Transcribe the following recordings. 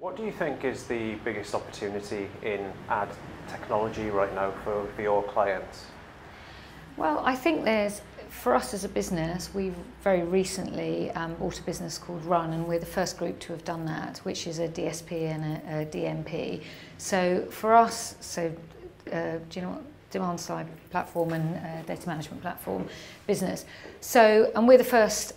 What do you think is the biggest opportunity in ad technology right now for your clients? Well, I think for us as a business, we've very recently bought a business called Run, and we're the first group to have done that, which is a DSP and a DMP. So for us, do you know what? Demand side platform and data management platform business. So, and we're the first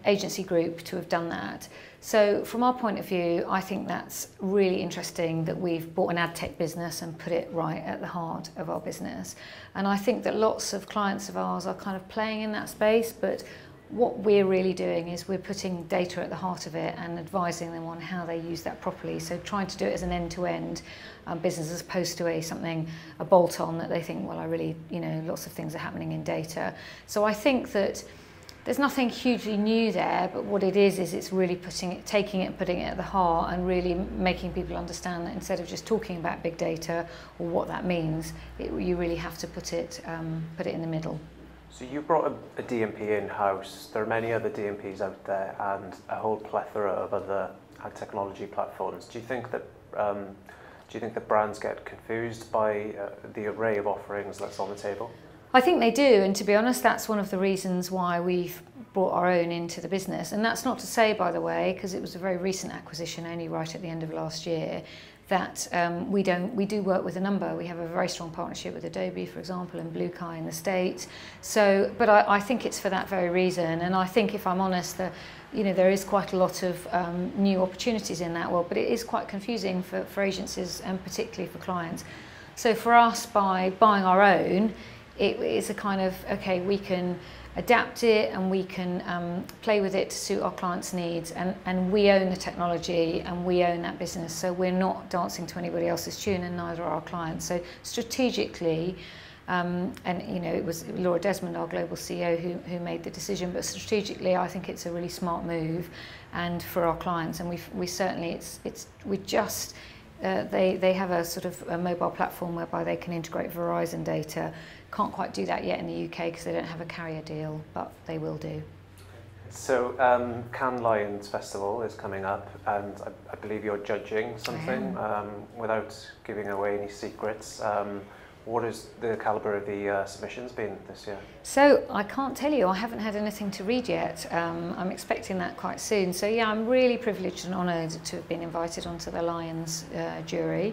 agency group to have done that. So from our point of view, I think that's really interesting that we've bought an ad tech business and put it right at the heart of our business. And I think that lots of clients of ours are kind of playing in that space, but what we're really doing is we're putting data at the heart of it and advising them on how they use that properly. So trying to do it as an end-to-end business as opposed to a bolt-on that they think, well, lots of things are happening in data. So I think that there's nothing hugely new there, but what it is it's really taking it and putting it at the heart and really making people understand that instead of just talking about big data or what that means, you really have to put it in the middle. So you brought a DMP in-house. There are many other DMPs out there and a whole plethora of other ad technology platforms. Do you think that brands get confused by the array of offerings that's on the table? I think they do, and to be honest, that's one of the reasons why we've brought our own into the business. And that's not to say, by the way, because it was a very recent acquisition, only right at the end of last year, that we do work with a number. We have a very strong partnership with Adobe, for example, and Blue Kai in the States. So, but I think it's for that very reason. And I think, if I'm honest, there is quite a lot of new opportunities in that world, but it is quite confusing for agencies and particularly for clients. So for us, by buying our own, it is a kind of, okay, we can adapt it and we can play with it to suit our clients' needs, and we own the technology and we own that business, so we're not dancing to anybody else's tune, and neither are our clients. So strategically, it was Laura Desmond, our global CEO, who made the decision, but strategically I think it's a really smart move, and for our clients, and they have a sort of a mobile platform whereby they can integrate Verizon data. Can't quite do that yet in the UK because they don't have a carrier deal, but they will do. So Cannes Lions Festival is coming up, and I believe you're judging something. Without giving away any secrets, what has the calibre of the submissions been this year? So I can't tell you, I haven't had anything to read yet. I'm expecting that quite soon. So yeah, I'm really privileged and honoured to have been invited onto the Lions jury.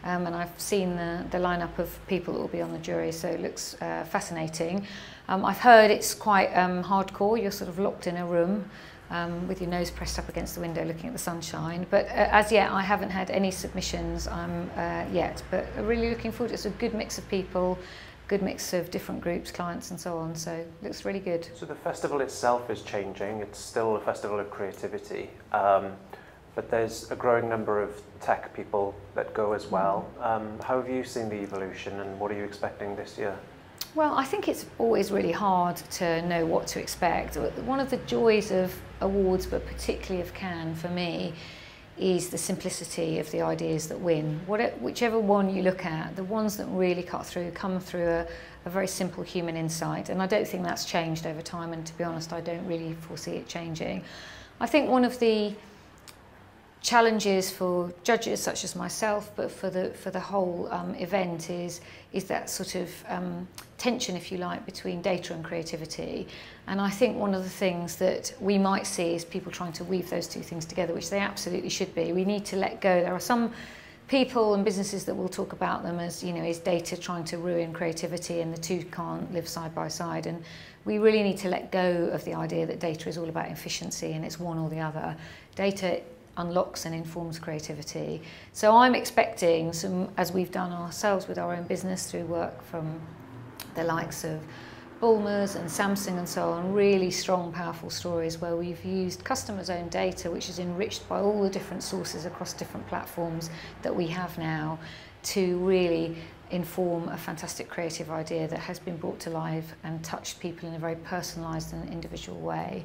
And I've seen the lineup of people that will be on the jury, so it looks fascinating. I've heard it's quite hardcore. You're sort of locked in a room with your nose pressed up against the window looking at the sunshine. But as yet, I haven't had any submissions yet, but really looking forward. It's a good mix of people, good mix of different groups, clients and so on, so it looks really good. So the festival itself is changing. It's still a festival of creativity. But there's a growing number of tech people that go as well. How have you seen the evolution, and what are you expecting this year? Well, I think it's always really hard to know what to expect. One of the joys of awards, but particularly of Cannes for me, is the simplicity of the ideas that win. Whichever one you look at, the ones that really cut through come through a very simple human insight, and I don't think that's changed over time, and to be honest, I don't really foresee it changing. I think one of the challenges for judges such as myself, but for the whole event is that sort of tension, if you like, between data and creativity. And I think one of the things that we might see is people trying to weave those two things together, which they absolutely should be. We need to let go. There are some people and businesses that will talk about them as, is data trying to ruin creativity, and the two can't live side by side. And we really need to let go of the idea that data is all about efficiency and it's one or the other. Data unlocks and informs creativity. So I'm expecting some, as we've done ourselves with our own business through work from the likes of Bulmers and Samsung and so on, really strong, powerful stories where we've used customers' own data, which is enriched by all the different sources across different platforms that we have now, to really inform a fantastic creative idea that has been brought to life and touched people in a very personalised and individual way.